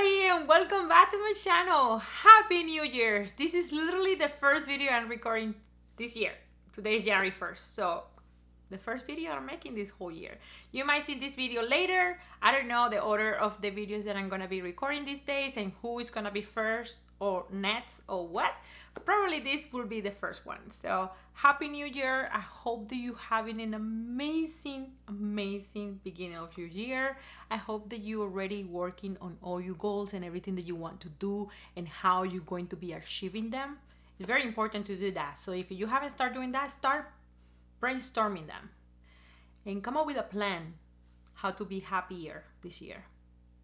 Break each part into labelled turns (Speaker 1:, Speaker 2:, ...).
Speaker 1: everybody, and welcome back to my channel. Happy New Year. This is literally the first video I'm recording this year. Today is January 1st, so the first video I'm making this whole year. You might see this video later. I don't know the order of the videos that I'm gonna be recording these days and who is gonna be first or next or what. Probably this will be the first one. So happy New Year. I hope that you're having an amazing beginning of your year. I hope that you're already working on all your goals and everything that you want to do and how you're going to be achieving them. It's very important to do that. So if you haven't started doing that, start brainstorming them and come up with a plan how to be happier this year.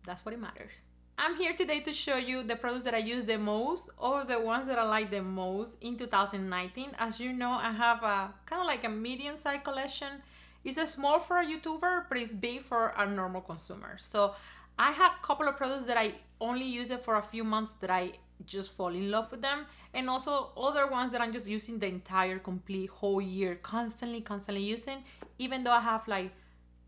Speaker 1: That's what it matters. I'm here today to show you the products that I use the most or the ones that I like the most in 2019. As you know, I have a kind of like a medium-sized collection. It's a small for a YouTuber, but it's big for a normal consumer. So I have a couple of products that I only use it for a few months that I just fall in love with them, and also other ones that I'm just using the entire complete whole year, constantly using, even though I have like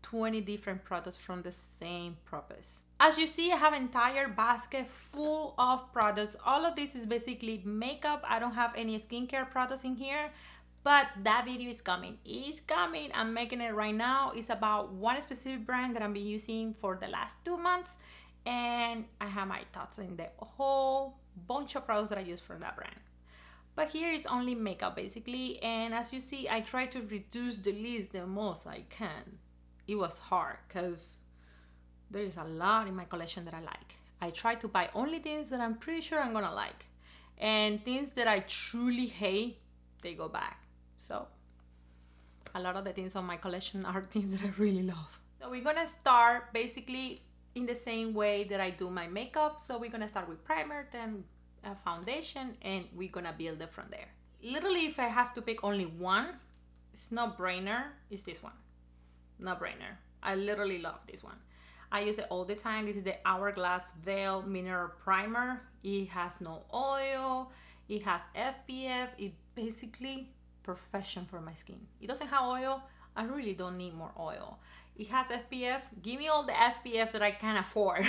Speaker 1: 20 different products from the same purpose. As you see, I have an entire basket full of products. All of this is basically makeup. I don't have any skincare products in here, but that video is coming. It's coming. I'm making it right now. It's about one specific brand that I've been using for the last 2 months, and I have my thoughts in the whole bunch of products that I use from that brand. But here is only makeup basically, and as you see, I try to reduce the list the most I can. It was hard because there is a lot in my collection that I like. I try to buy only things that I'm pretty sure I'm gonna like, and things that I truly hate, they go back. So a lot of the things on my collection are things that I really love. So we're gonna start basically in the same way that I do my makeup. So we're gonna start with primer, then a foundation, and we're gonna build it from there. Literally, if I have to pick only one, it's no brainer, it's this one. No brainer. I literally love this one. I use it all the time. This is the Hourglass Veil Mineral Primer. It has no oil, it has SPF. It basically perfection for my skin. It doesn't have oil. I really don't need more oil. It has SPF. Give me all the SPF that I can afford.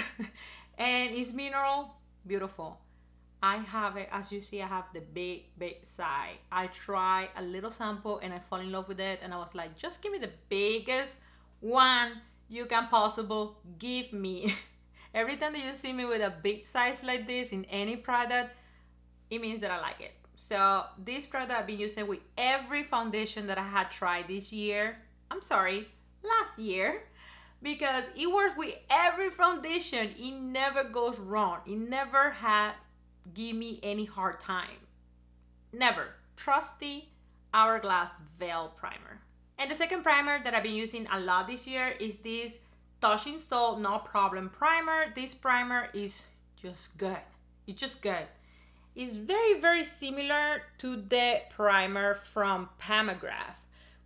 Speaker 1: And it's mineral, beautiful. I have it, as you see, I have the big size. I try a little sample and I fall in love with it, and I was like, just give me the biggest one you can possibly give me. Every time that you see me with a big size like this in any product, it means that I like it. So this product I've been using with every foundation that I had tried this year. I'm sorry, last year, because it works with every foundation. It never goes wrong. It never had give me any hard time. Never. Trusty Hourglass Veil Primer. And the second primer that I've been using a lot this year is this Touching Soul No Problem Primer. This primer is just good. It's just good. It's very similar to the primer from Pamagraph,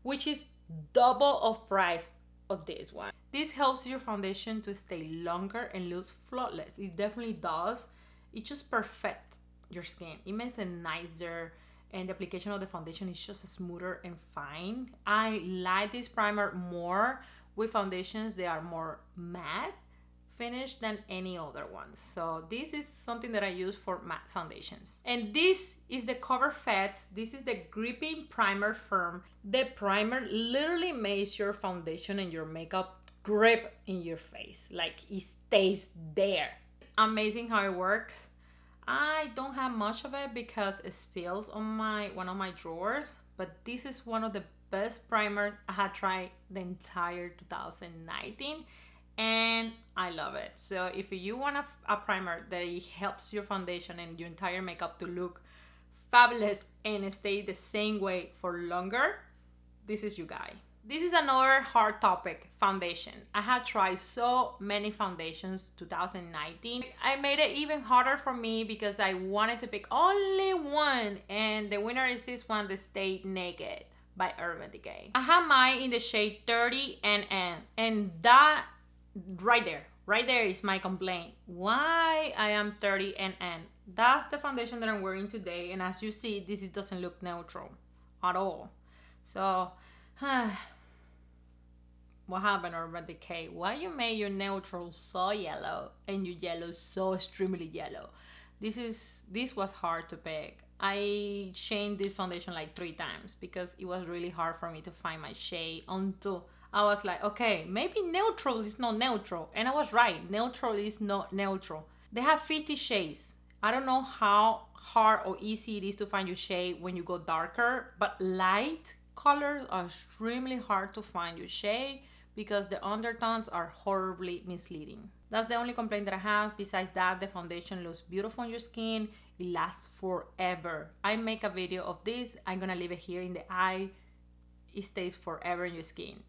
Speaker 1: which is double of price of this one. This helps your foundation to stay longer and look flawless. It definitely does. It just perfects your skin. It makes it nicer, and the application of the foundation is just smoother and fine. I like this primer more with foundations. They are more matte finish than any other ones. So this is something that I use for matte foundations. And this is the Cover Fats. This is the Gripping Primer Firm. The primer literally makes your foundation and your makeup grip in your face. Like it stays there. Amazing how it works. I don't have much of it because it spills on one of my drawers, but this is one of the best primers I had tried the entire 2019, and I love it. So if you want a primer that helps your foundation and your entire makeup to look fabulous and stay the same way for longer, this is your guy. This is another hard topic, foundation. I had tried so many foundations 2019. I made it even harder for me because I wanted to pick only one, and the winner is this one, the Stay Naked by Urban Decay. I have mine in the shade 30 NN, and that right there is my complaint. Why I am 30 NN? That's the foundation that I'm wearing today, and as you see, this doesn't look neutral at all. So what happened, Urban Decay? Why you made your neutral so yellow and your yellow so extremely yellow? This was hard to pick. I changed this foundation like 3 times because it was really hard for me to find my shade until I was like, okay, maybe neutral is not neutral. And I was right, neutral is not neutral. They have 50 shades. I don't know how hard or easy it is to find your shade when you go darker, but light colors are extremely hard to find your shade because the undertones are horribly misleading. That's the only complaint that I have. Besides that, the foundation looks beautiful on your skin. It lasts forever. I make a video of this. I'm gonna leave it here in the eye. It stays forever in your skin.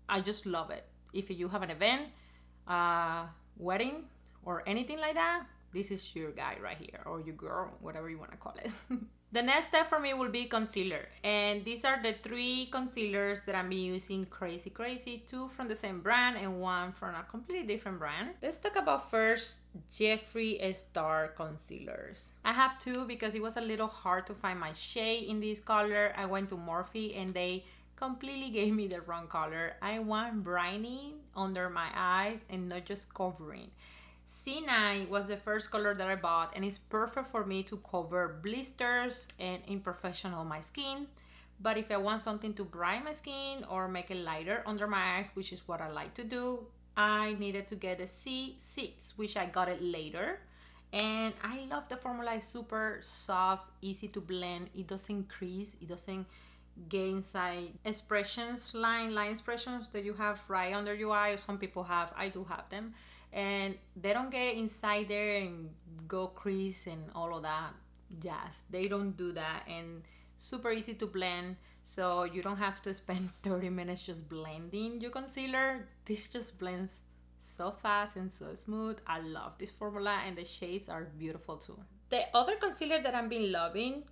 Speaker 1: I just love it. If you have an event, wedding, or anything like that, this is your guy right here, or your girl, whatever you want to call it. The next step for me will be concealer, and these are the 3 concealers that I'm using crazy, 2 from the same brand and 1 from a completely different brand. Let's talk about first Geoffrey Star concealers. I have 2 because it was a little hard to find my shade in this color. I went to Morphe and they completely gave me the wrong color. I want brightening under my eyes and not just covering. C9 was the first color that I bought, and it's perfect for me to cover blisters and imperfection on my skin. But if I want something to brighten my skin or make it lighter under my eyes, which is what I like to do, I needed to get a C6, which I got it later. And I love the formula. It's super soft, easy to blend. It doesn't crease, it doesn't get inside expressions, line expressions that you have right under your eye. Some people have, I do have them, and they don't get inside there and go crease and all of that jazz. They don't do that, and super easy to blend, so you don't have to spend 30 minutes just blending your concealer. This just blends so fast and so smooth. I love this formula, and the shades are beautiful too. The other concealer that I've been loving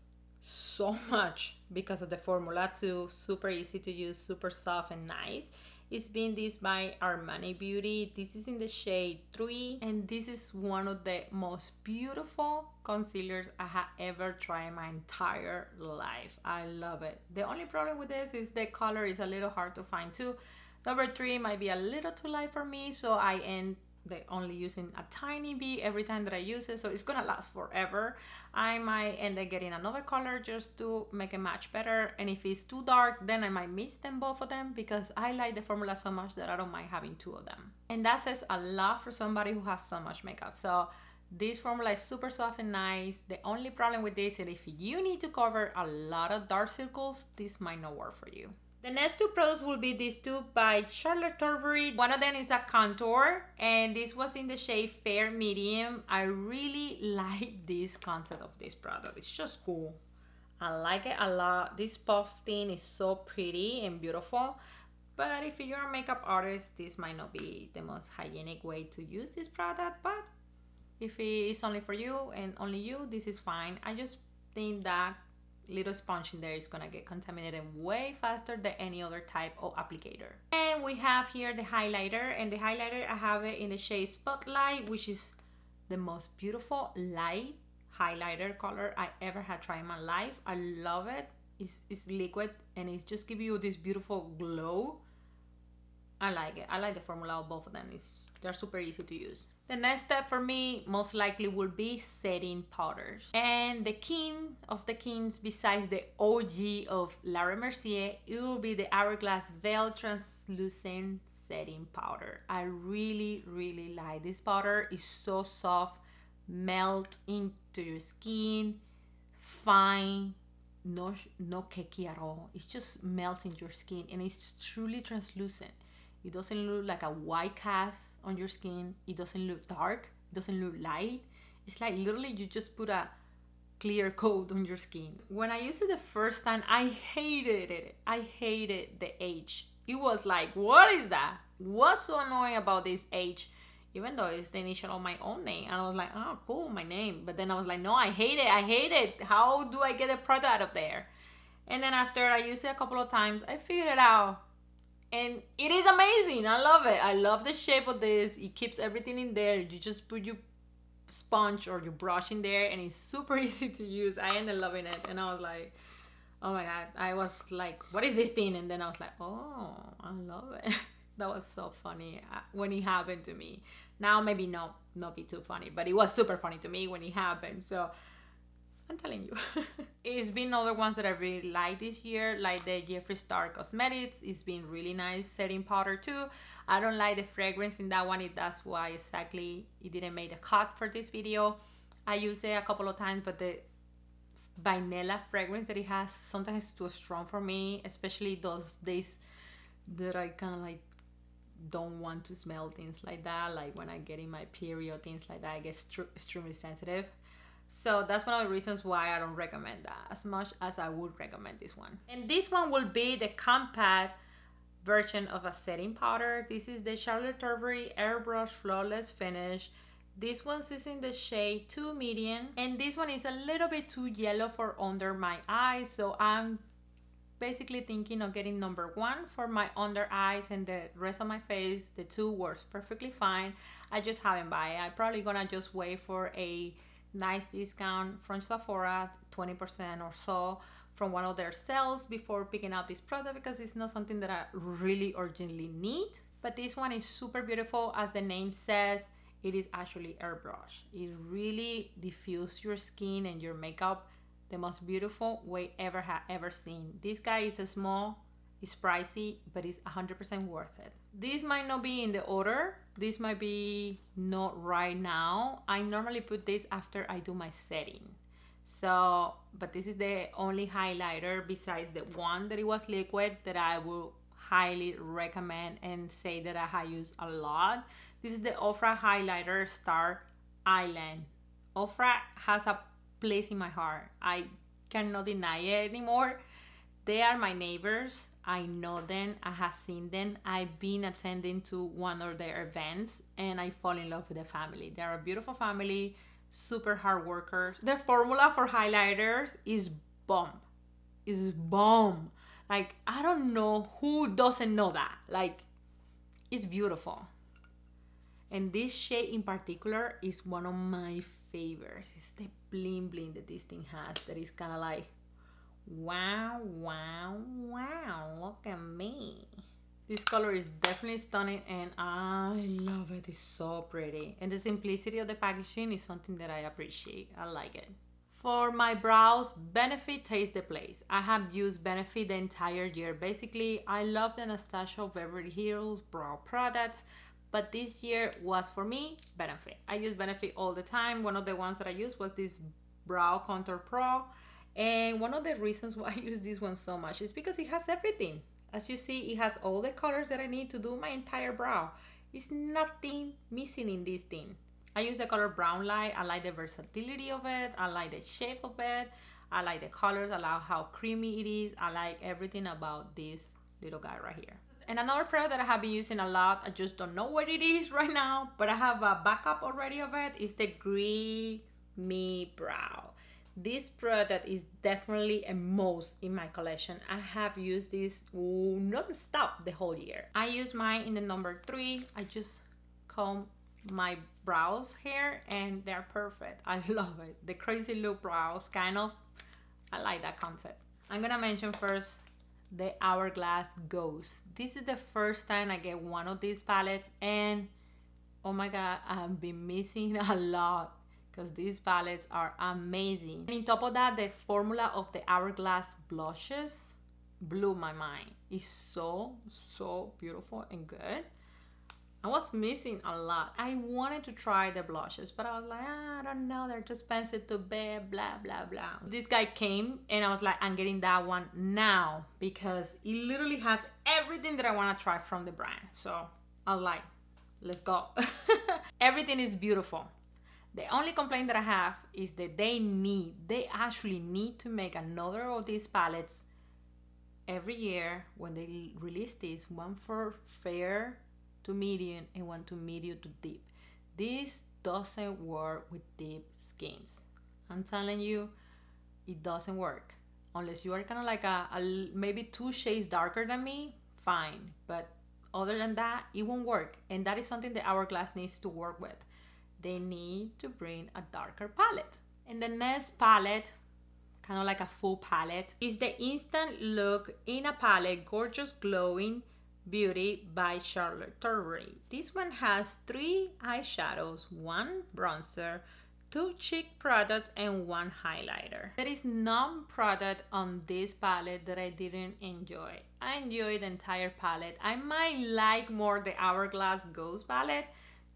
Speaker 1: so much because of the formula too, super easy to use, super soft and nice, it's been this by Armani Beauty. This is in the shade 3, and this is one of the most beautiful concealers I have ever tried in my entire life. I love it. The only problem with this is the color is a little hard to find too. Number 3 might be a little too light for me, so I end only using a tiny bit every time that I use it, so it's gonna last forever. I might end up getting another color just to make it match better, and if it's too dark, then I might mix them, both of them, because I like the formula so much that I don't mind having 2 of them. And that says a lot for somebody who has so much makeup. So this formula is super soft and nice. The only problem with this is if you need to cover a lot of dark circles, this might not work for you. The next 2 products will be these 2 by Charlotte Tilbury. One of them is a contour, and this was in the shade Fair Medium. I really like this concept of this product. It's just cool. I like it a lot. This puff thing is so pretty and beautiful. But if you're a makeup artist, this might not be the most hygienic way to use this product. But if it's only for you and only you, this is fine. I just think that little sponge in there is gonna get contaminated way faster than any other type of applicator. And we have here the highlighter, and the highlighter I have it in the shade Spotlight, which is the most beautiful light highlighter color I ever had tried in my life. I love it. It's liquid and it just gives you this beautiful glow. I like it. I like the formula of both of them. They're super easy to use. The next step for me most likely will be setting powders. And the king of the kings, besides the OG of La Mercier, it will be the Hourglass Veil Translucent Setting Powder. I really, really like this powder. It's so soft, melt into your skin, fine, no cakey at all. It just melts into your skin, and it's truly translucent. It doesn't look like a white cast on your skin. It doesn't look dark. It doesn't look light. It's like literally you just put a clear coat on your skin. When I used it the first time, I hated it. I hated the H. It was like, what is that? What's so annoying about this H? Even though it's the initial of my own name. And I was like, oh, cool, my name. But then I was like, no, I hate it. I hate it. How do I get a product out of there? And then after I used it a couple of times, I figured it out. And it is amazing. I love it. I love the shape of this. It keeps everything in there. You just put your sponge or your brush in there, and it's super easy to use. I ended up loving it, and I was like, oh my god. I was like, what is this thing? And then I was like, oh, I love it. That was so funny when it happened to me. Now maybe not be too funny, but it was super funny to me when it happened. So I'm telling you. It's been other ones that I really like this year, like the Geoffrey Star Cosmetics. It's been really nice setting powder too. I don't like the fragrance in that one. That's why exactly it didn't make the cut for this video. I used it a couple of times, but the vanilla fragrance that it has sometimes is too strong for me, especially those days that I kind of like don't want to smell things like that, like when I get in my period, things like that. I get extremely sensitive. So that's one of the reasons why I don't recommend that as much as I would recommend this one. And this one will be the compact version of a setting powder. This is the Charlotte Tilbury Airbrush Flawless Finish. This one is in the shade 2 medium, and this one is a little bit too yellow for under my eyes, so I'm basically thinking of getting number 1 for my under eyes, and the rest of my face, the 2 works perfectly fine. I just haven't buy it. I'm probably gonna just wait for a nice discount from Sephora, 20% or so from one of their sales before picking out this product, because it's not something that I really urgently need. But this one is super beautiful. As the name says, it is actually airbrush. It really diffuses your skin and your makeup the most beautiful way ever seen. This guy is a small, it's pricey, but it's 100% worth it. This might not be in the order. This might be not right now. I normally put this after I do my setting. So, but this is the only highlighter besides the one that it was liquid that I will highly recommend and say that I have used a lot. This is the OFRA Highlighter Star Island. OFRA has a place in my heart. I cannot deny it anymore. They are my neighbors. I know them. I have seen them. I've been attending to one of their events and I fall in love with the family. They're a beautiful family, super hard workers. Their formula for highlighters is bomb. Is bomb. Like, I don't know who doesn't know that. Like, it's beautiful. And this shade in particular is one of my favorites. It's the bling bling that this thing has, that is kind of like, wow, wow, wow, look at me. This color is definitely stunning and I love it. It's so pretty. And the simplicity of the packaging is something that I appreciate. I like it. For my brows, Benefit takes the place. I have used Benefit the entire year. Basically, I love the Natasha Beverly Hills brow products, but this year was for me Benefit. I use Benefit all the time. One of the ones that I used was this Brow Contour Pro. And one of the reasons why I use this one so much is because it has everything. As you see, it has all the colors that I need to do my entire brow. It's nothing missing in this thing. I use the color Brown Light. I like the versatility of it. I like the shape of it. I like the colors. I like how creamy it is. I like everything about this little guy right here. And another product that I have been using a lot, I just don't know what it is right now, but I have a backup already of it, is the Grimme Brow. This product is definitely a must in my collection. I have used this non-stop the whole year. I use mine in the number 3. I just comb my brows here and they're perfect. I love it. The crazy look brows, kind of. I like that concept. I'm gonna mention first the Hourglass Ghost. This is the first time I get one of these palettes and oh my god, I've been missing a lot because these palettes are amazing. And on top of that, the formula of the Hourglass blushes blew my mind. It's so beautiful and good. I was missing a lot. I wanted to try the blushes, but I was like, I don't know, they're too expensive to buy, blah, blah, blah. This guy came and I was like, I'm getting that one now because it literally has everything that I want to try from the brand. So I was like, let's go. Everything is beautiful. The only complaint that I have is that they actually need to make another of these palettes every year when they release this, one for fair to medium and one to medium to deep. This doesn't work with deep skins. I'm telling you, it doesn't work. Unless you are kind of like a maybe 2 shades darker than me, fine. But other than that, it won't work. And that is something that Hourglass needs to work with. They need to bring a darker palette. And the next palette, kind of like a full palette, is the Instant Look in a palette, gorgeous glowing Beauty by Charlotte Tilbury. This one has 3 eyeshadows, 1 bronzer, 2 cheek products, and 1 highlighter. There is no product on this palette that I didn't enjoy. I enjoyed the entire palette. I might like more the Hourglass Ghost palette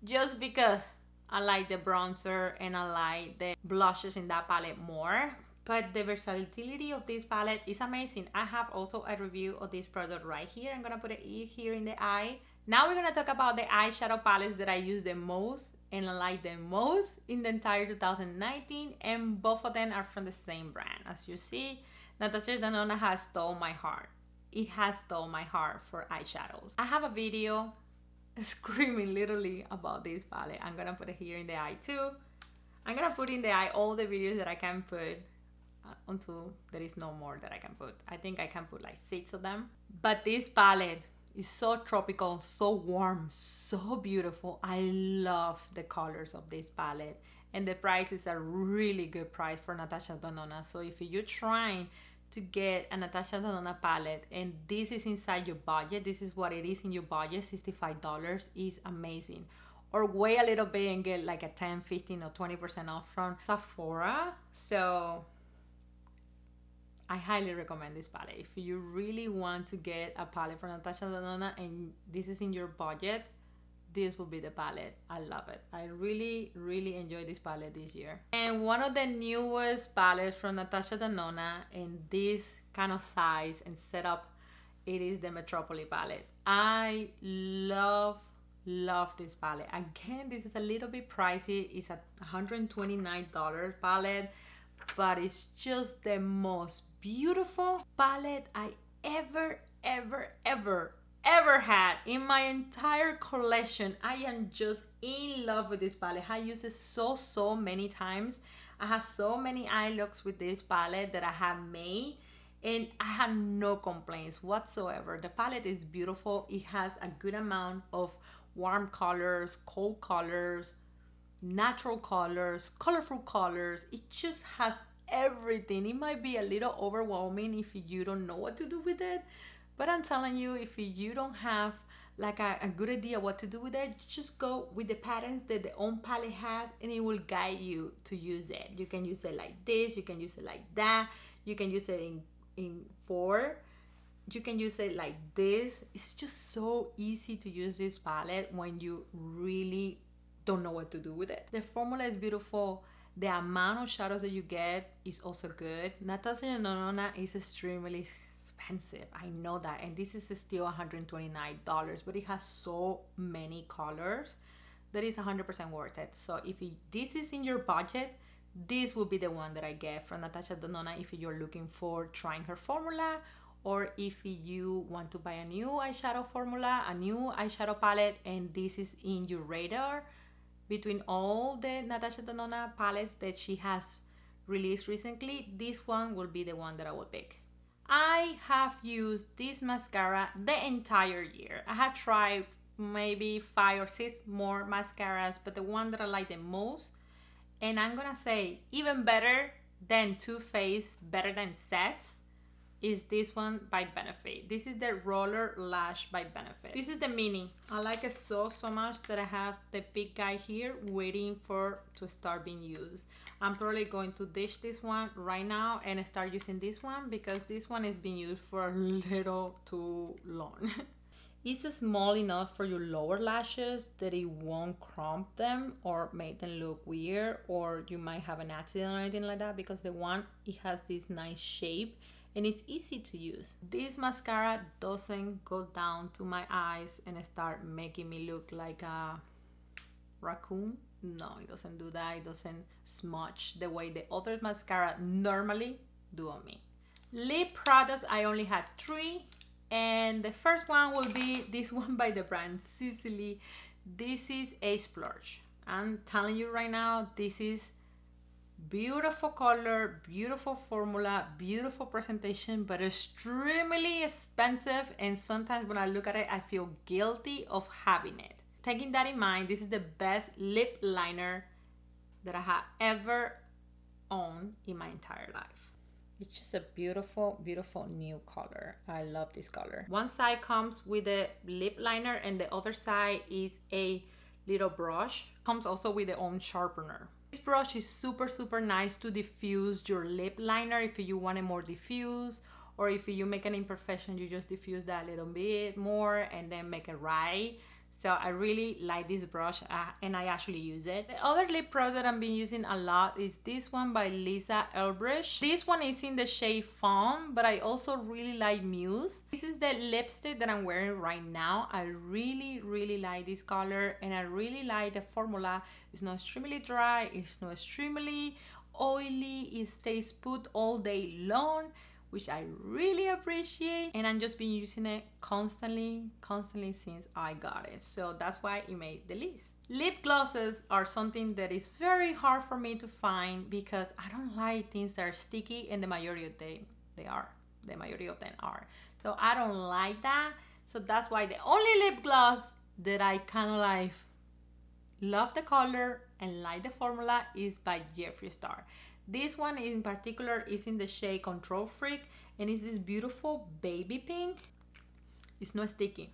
Speaker 1: just because I like the bronzer and I like the blushes in that palette more. But the versatility of this palette is amazing. I have also a review of this product right here. I'm gonna put it here in the eye. Now we're gonna talk about the eyeshadow palettes that I use the most and I like the most in the entire 2019, and both of them are from the same brand. As you see, Natasha Denona has stole my heart. It has stole my heart for eyeshadows. I have a video screaming literally about this palette. I'm gonna put it here in the eye too. I'm gonna put in the eye all the videos that I can put until there is no more that I can put. I think I can put like 6 of them. But this palette is so tropical, so warm, so beautiful. I love the colors of this palette, and the price is a really good price for Natasha Denona. So if you're trying to get a Natasha Denona palette and this is inside your budget, this is what it is in your budget, $65 is amazing. Or wait a little bit and get like a 10, 15 or 20% off from Sephora. So I highly recommend this palette. If you really want to get a palette from Natasha Denona and this is in your budget, this will be the palette. I love it. I really, really enjoyed this palette this year. And one of the newest palettes from Natasha Denona in this kind of size and setup, it is the Metropolis palette. I love this palette. Again, this is a little bit pricey. It's a $129 palette, but it's just the most beautiful palette I ever had in my entire collection. I am just in love with this palette. I use it so many times. I have so many eye looks with this palette that I have made and I have no complaints whatsoever. The palette is beautiful. It has a good amount of warm colors, cold colors, natural colors, colorful colors. It just has everything. It might be a little overwhelming if you don't know what to do with it, but I'm telling you, if you don't have like a good idea what to do with it, just go with the patterns that the own palette has and it will guide you to use it. You can use it like this, you can use it like that, you can use it in Pore, you can use it like this. It's just so easy to use this palette when you really don't know what to do with it. The formula is beautiful. The amount of shadows that you get is also good. Natasha Denona is extremely expensive. I know that, and this is still $129, but it has so many colors that is 100% worth it. So if this is in your budget, this will be the one that I get from Natasha Denona if you're looking for trying her formula, or if you want to buy a new eyeshadow formula, a new eyeshadow palette, and this is in your radar. Between all the Natasha Denona palettes that she has released recently, this one will be the one that I will pick. I have used this mascara the entire year. I have tried maybe 5 or 6 more mascaras, but the one that I like the most, and I'm gonna say even better than Too Faced, better than sets, is this one by Benefit. This is the Roller Lash by Benefit. This is the mini. I like it so much that I have the big guy here waiting to start being used. I'm probably going to dish this one right now and start using this one because this one is being used for a little too long. It's small enough for your lower lashes that it won't crump them or make them look weird, or you might have an accident or anything like that, because the one, it has this nice shape and it's easy to use. This mascara doesn't go down to my eyes and start making me look like a raccoon. No, it doesn't do that. It doesn't smudge the way the other mascara normally do on me. Lip products, I only had 3, and the first one will be this one by the brand Sisley. This is a splurge. I'm telling you right now, this is beautiful color, beautiful formula, beautiful presentation, but extremely expensive, and sometimes when I look at it I feel guilty of having it. Taking that in mind, this is the best lip liner that I have ever owned in my entire life. It's just a beautiful, beautiful new color. I love this color. One side comes with a lip liner and the other side is a little brush. Comes also with their own sharpener. This brush is super, super nice to diffuse your lip liner if you want it more diffuse, or if you make an imperfection, you just diffuse that a little bit more and then make it right. So I really like this brush and I actually use it. The other lip product that I've been using a lot is this one by Lisa Airbrush. This one is in the shade Fawn, but I also really like Muse. This is the lipstick that I'm wearing right now. I really, really like this color and I really like the formula. It's not extremely dry, it's not extremely oily, it stays put all day long, which I really appreciate, and I've just been using it constantly since I got it, so that's why it made the list. Lip glosses are something that is very hard for me to find because I don't like things that are sticky, and the majority of them are. So I don't like that, so that's why the only lip gloss that I kind of like love the color and like the formula is by Geoffrey Star. This one in particular is in the shade Control Freak and it's this beautiful baby pink. It's not sticky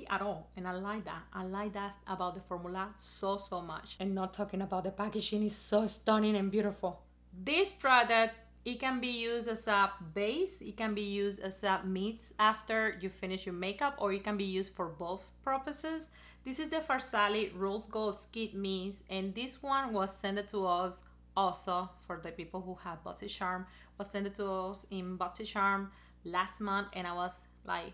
Speaker 1: at all, and I like that. I like that about the formula so much. And not talking about the packaging, is so stunning and beautiful. This product, it can be used as a base, it can be used as a mist after you finish your makeup, or it can be used for both purposes. This is the Farsali Rose Gold Skid Mist, and this one was sent to us also for the people who have Bossy Charm. Was sent to us in Bossy Charm last month, and I was like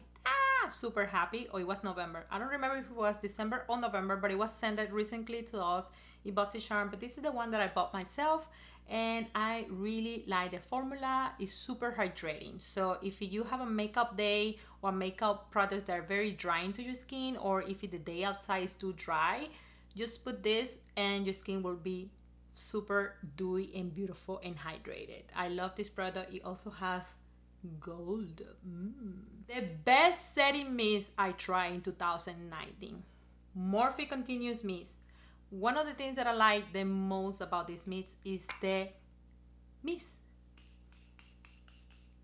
Speaker 1: super happy. Or it was November, I don't remember if it was December or November, but it was sent recently to us in Bossy Charm. But this is the one that I bought myself and I really like the formula. It's super hydrating, so if you have a makeup day or makeup products that are very drying to your skin, or if the day outside is too dry, just put this and your skin will be super dewy and beautiful and hydrated. I love this product. It also has gold. The best setting mist I tried in 2019, Morphe Continuous Mist. One of the things that I like the most about this mist is the mist.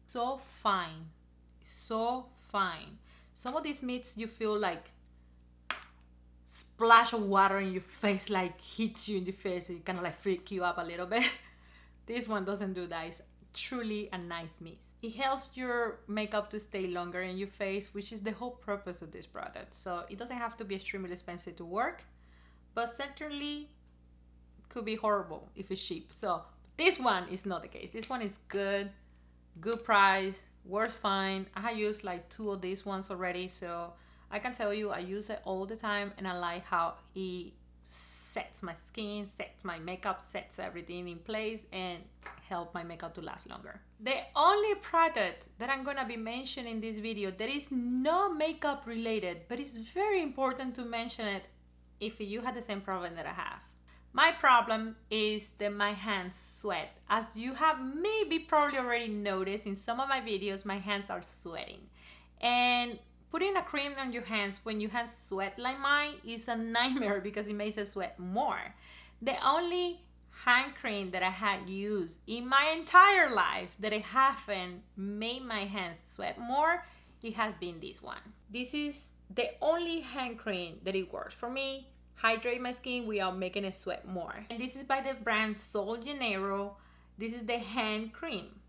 Speaker 1: So fine, so fine. Some of these mists you feel like splash of water in your face, like hits you in the face, it kind of like freak you up a little bit. This one doesn't do that. It's truly a nice mist. It helps your makeup to stay longer in your face, which is the whole purpose of this product. So it doesn't have to be extremely expensive to work, but certainly could be horrible if it's cheap. So this one is not the case. This one is good price, works fine. I have used like 2 of these ones already, so I can tell you I use it all the time, and I like how it sets my skin, sets my makeup, sets everything in place, and help my makeup to last longer. The only product that I'm gonna be mentioning in this video that is not makeup related, but it's very important to mention it if you had the same problem that I have. My problem is that my hands sweat. As you have maybe probably already noticed in some of my videos, my hands are sweating. And putting a cream on your hands when your hands sweat like mine is a nightmare because it makes it sweat more. The only hand cream that I had used in my entire life that I haven't made my hands sweat more, it has been this one. This is the only hand cream that it works for me. Hydrate my skin without making it sweat more. And this is by the brand Sol Janeiro. This is the hand cream.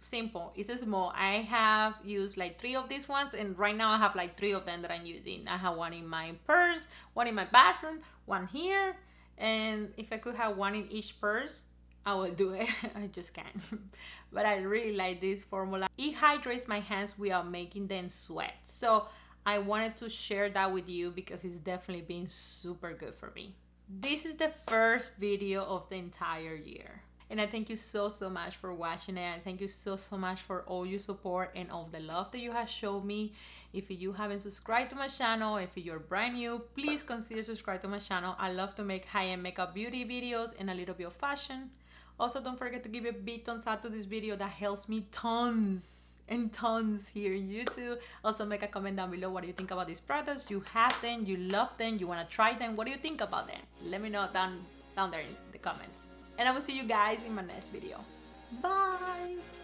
Speaker 1: Simple, it's small. I have used like 3 of these ones, and right now I have like 3 of them that I'm using. I have one in my purse, one in my bathroom, one here, and if I could have one in each purse, I will do it. I just can't. But I really like this formula. It hydrates my hands without making them sweat. So I wanted to share that with you because it's definitely been super good for me. This is the first video of the entire year. And I thank you so much for watching it. I thank you so much for all your support and all the love that you have shown me. If you haven't subscribed to my channel, if you're brand new, please consider subscribe to my channel. I love to make high-end makeup beauty videos and a little bit of fashion. Also, don't forget to give a big thumbs up to this video. That helps me tons and tons here in YouTube. Also, make a comment down below. What do you think about these products? You have them, you love them, you want to try them. What do you think about them? Let me know down there in the comments. And I will see you guys in my next video. Bye!